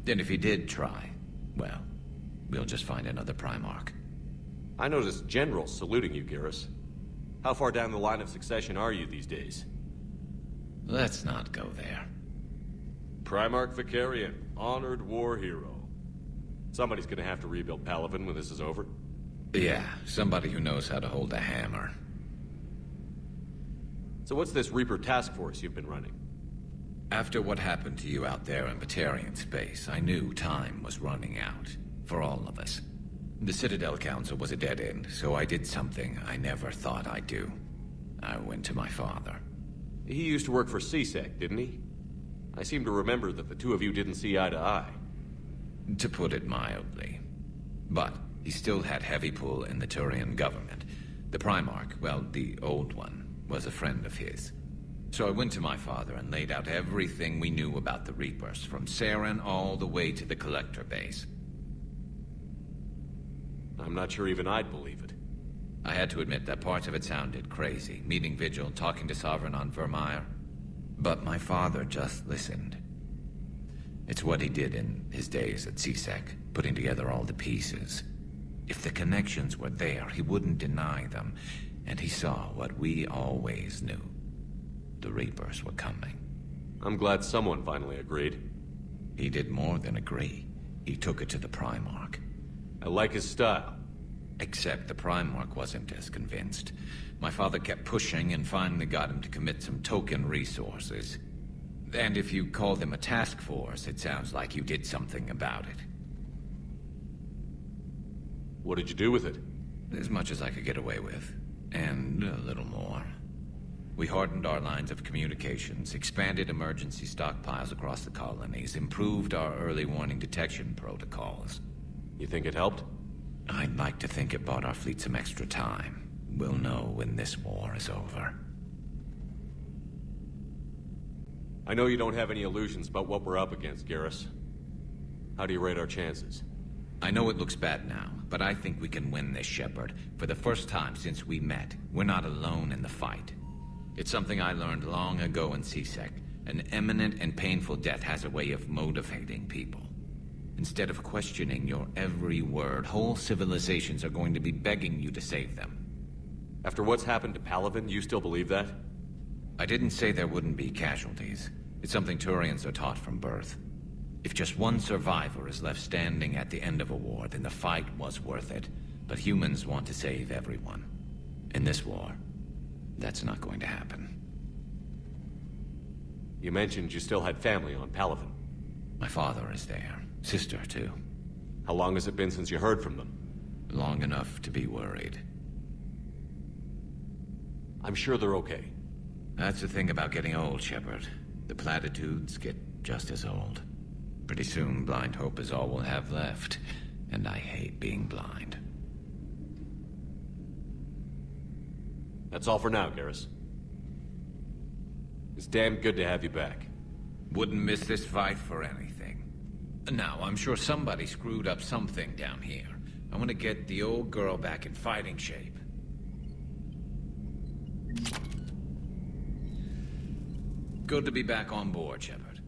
And if he did try, well, we'll just find another Primarch. I noticed generals saluting you, Garrus. How far down the line of succession are you these days? Let's not go there. Primarch Vicarian, honored war hero. Somebody's gonna have to rebuild Palaven when this is over. Yeah, somebody who knows how to hold a hammer. So what's this Reaper task force you've been running? After what happened to you out there in Batarian space, I knew time was running out. For all of us. The Citadel Council was a dead end, so I did something I never thought I'd do. I went to my father. He used to work for CSEC, didn't he? I seem to remember that the two of you didn't see eye to eye. To put it mildly. But he still had heavy pull in the Turian government. The Primarch, well, the old one, was a friend of his. So I went to my father and laid out everything we knew about the Reapers, from Saren all the way to the Collector base. I'm not sure even I'd believe it. I had to admit that parts of it sounded crazy, meeting Vigil, talking to Sovereign on Vermeer. But my father just listened. It's what he did in his days at CSEC, putting together all the pieces. If the connections were there, he wouldn't deny them, and he saw what we always knew. The Reapers were coming. I'm glad someone finally agreed. He did more than agree. He took it to the Primarch. I like his style. Except the Primarch wasn't as convinced. My father kept pushing and finally got him to commit some token resources. And if you call them a task force, it sounds like you did something about it. What did you do with it? As much as I could get away with. And a little more. We hardened our lines of communications, expanded emergency stockpiles across the colonies, improved our early warning detection protocols. You think it helped? I'd like to think it bought our fleet some extra time. We'll know when this war is over. I know you don't have any illusions about what we're up against, Garrus. How do you rate our chances? I know it looks bad now, but I think we can win this, Shepard. For the first time since we met, we're not alone in the fight. It's something I learned long ago in CSEC. An imminent and painful death has a way of motivating people. Instead of questioning your every word, whole civilizations are going to be begging you to save them. After what's happened to Palaven, you still believe that? I didn't say there wouldn't be casualties. It's something Turians are taught from birth. If just one survivor is left standing at the end of a war, then the fight was worth it. But humans want to save everyone. In this war, that's not going to happen. You mentioned you still had family on Palaven. My father is there. Sister, too. How long has it been since you heard from them? Long enough to be worried. I'm sure they're okay. That's the thing about getting old, Shepard. The platitudes get just as old. Pretty soon, blind hope is all we'll have left. And I hate being blind. That's all for now, Garrus. It's damn good to have you back. Wouldn't miss this fight for anything. Now, I'm sure somebody screwed up something down here. I want to get the old girl back in fighting shape. Good to be back on board, Shepard.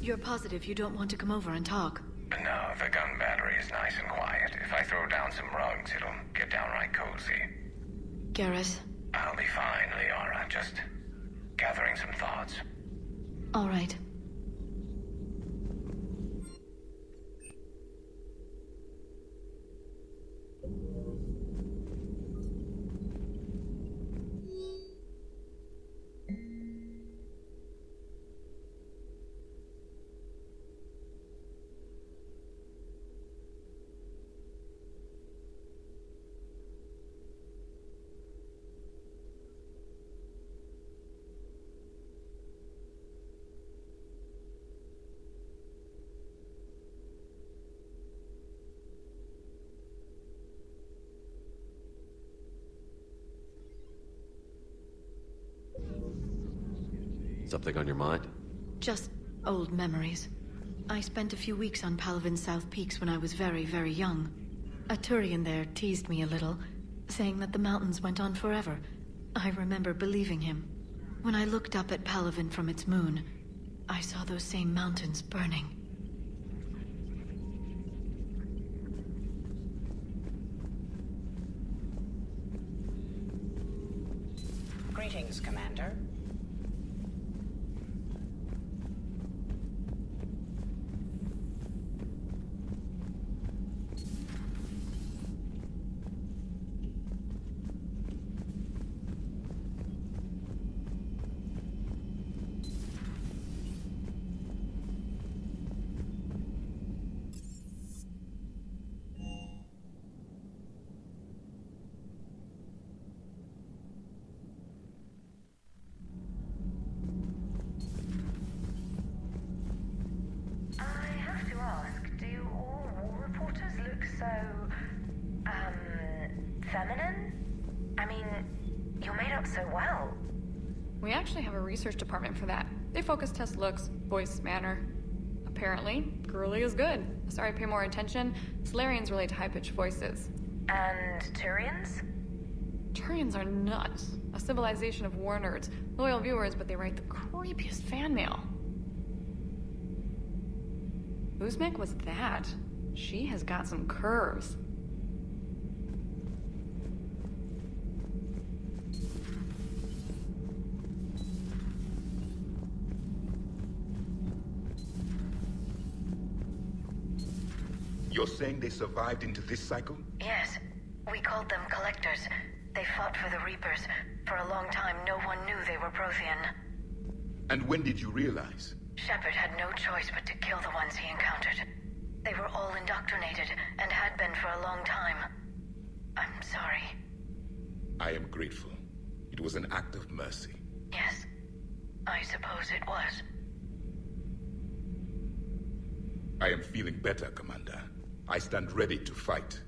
You're positive you don't want to come over and talk? No, the gun battery is nice and quiet. If I throw down some rugs, it'll get downright cozy. Garrus? I'll be fine, Liara. Just gathering some thoughts. All right. Something on your mind? Just old memories. I spent a few weeks on Palaven's South Peaks when I was very, very young. A Turian there teased me a little, saying that the mountains went on forever. I remember believing him. When I looked up at Palaven from its moon, I saw those same mountains burning. Greetings, Commander. Feminine? I mean, you're made up so well. We actually have a research department for that. They focus test looks, voice, manner. Apparently, girly is good. Sorry, pay more attention. Solarians relate to high-pitched voices. And Turians? Turians are nuts. A civilization of war nerds. Loyal viewers, but they write the creepiest fan mail. Uzmek was that? She has got some curves. You're saying they survived into this cycle? Yes. We called them Collectors. They fought for the Reapers. For a long time, no one knew they were Prothean. And when did you realize? Shepard had no choice but to kill the ones he encountered. They were all indoctrinated, and had been for a long time. I'm sorry. I am grateful. It was an act of mercy. Yes. I suppose it was. I am feeling better, Commander. I stand ready to fight.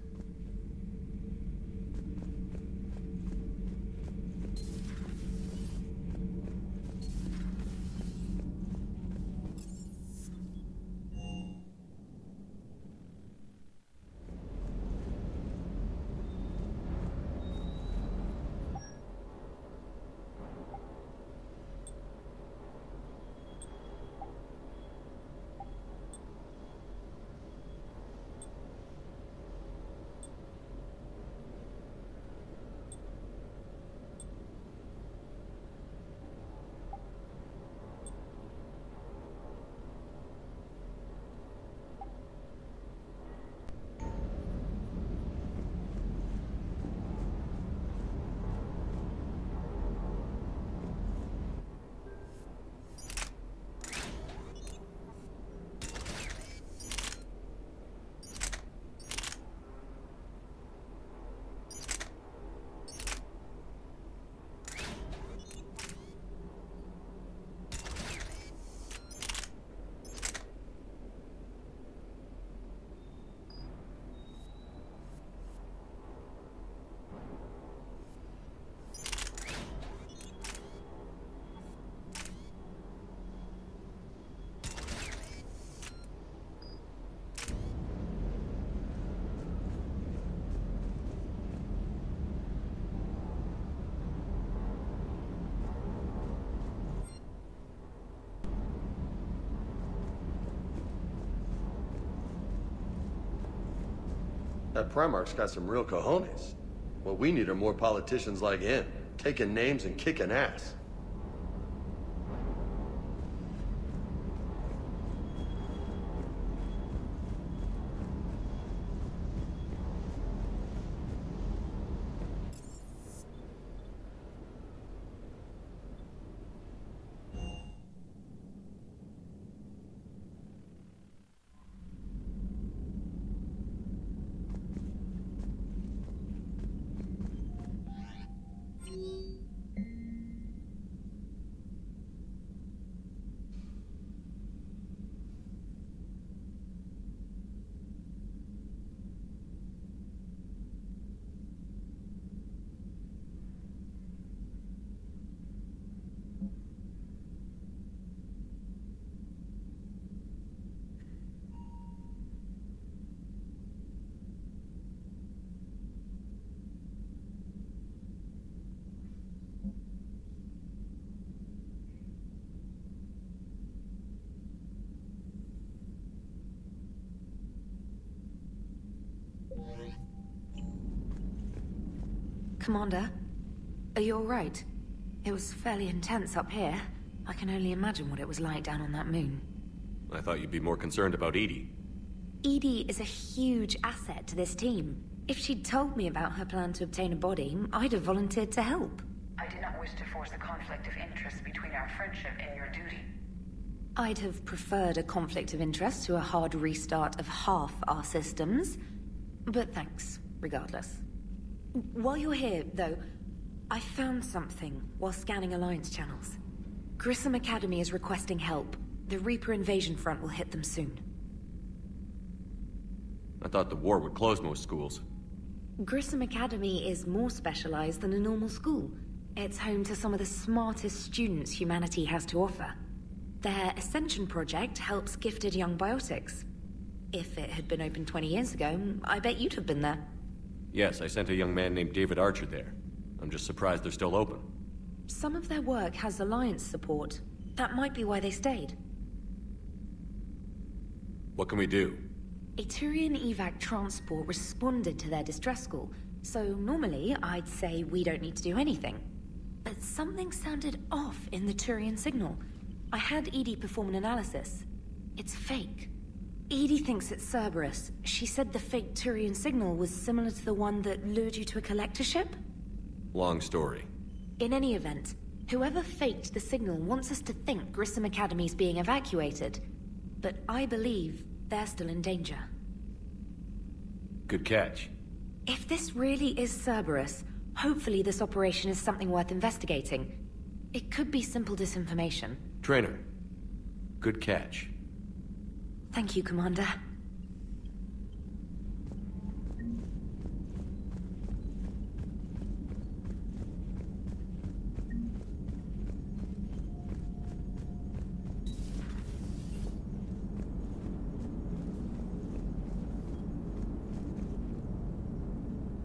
That Primarch's got some real cojones. What we need are more politicians like him, taking names and kicking ass. Commander, are you alright? It was fairly intense up here. I can only imagine what it was like down on that moon. I thought you'd be more concerned about Edie. Edie is a huge asset to this team. If she'd told me about her plan to obtain a body, I'd have volunteered to help. I did not wish to force a conflict of interest between our friendship and your duty. I'd have preferred a conflict of interest to a hard restart of half our systems. But thanks, regardless. While you're here, though, I found something while scanning Alliance channels. Grissom Academy is requesting help. The Reaper invasion front will hit them soon. I thought the war would close most schools. Grissom Academy is more specialized than a normal school. It's home to some of the smartest students humanity has to offer. Their Ascension project helps gifted young biotics. If it had been open 20 years ago, I bet you'd have been there. Yes, I sent a young man named David Archer there. I'm just surprised they're still open. Some of their work has Alliance support. That might be why they stayed. What can we do? A Turian evac transport responded to their distress call, so normally I'd say we don't need to do anything. But something sounded off in the Turian signal. I had Edie perform an analysis. It's fake. Edie thinks it's Cerberus. She said the fake Turian signal was similar to the one that lured you to a collector ship? Long story. In any event, whoever faked the signal wants us to think Grissom Academy's being evacuated. But I believe they're still in danger. Good catch. If this really is Cerberus, hopefully this operation is something worth investigating. It could be simple disinformation. Trainer. Good catch. Thank you, Commander.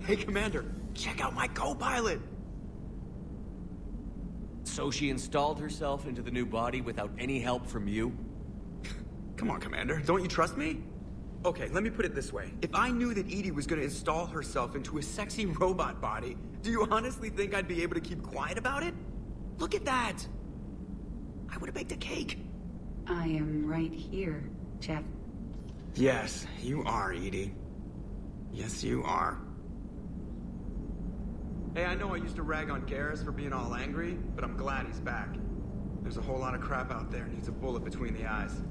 Hey, Commander, check out my co-pilot! So she installed herself into the new body without any help from you? Come on, Commander, don't you trust me? Okay, let me put it this way. If I knew that Edie was gonna install herself into a sexy robot body, do you honestly think I'd be able to keep quiet about it? Look at that! I would've baked a cake. I am right here, Jeff. Yes, you are, Edie. Yes, you are. Hey, I know I used to rag on Garrus for being all angry, but I'm glad he's back. There's a whole lot of crap out there needs a bullet between the eyes.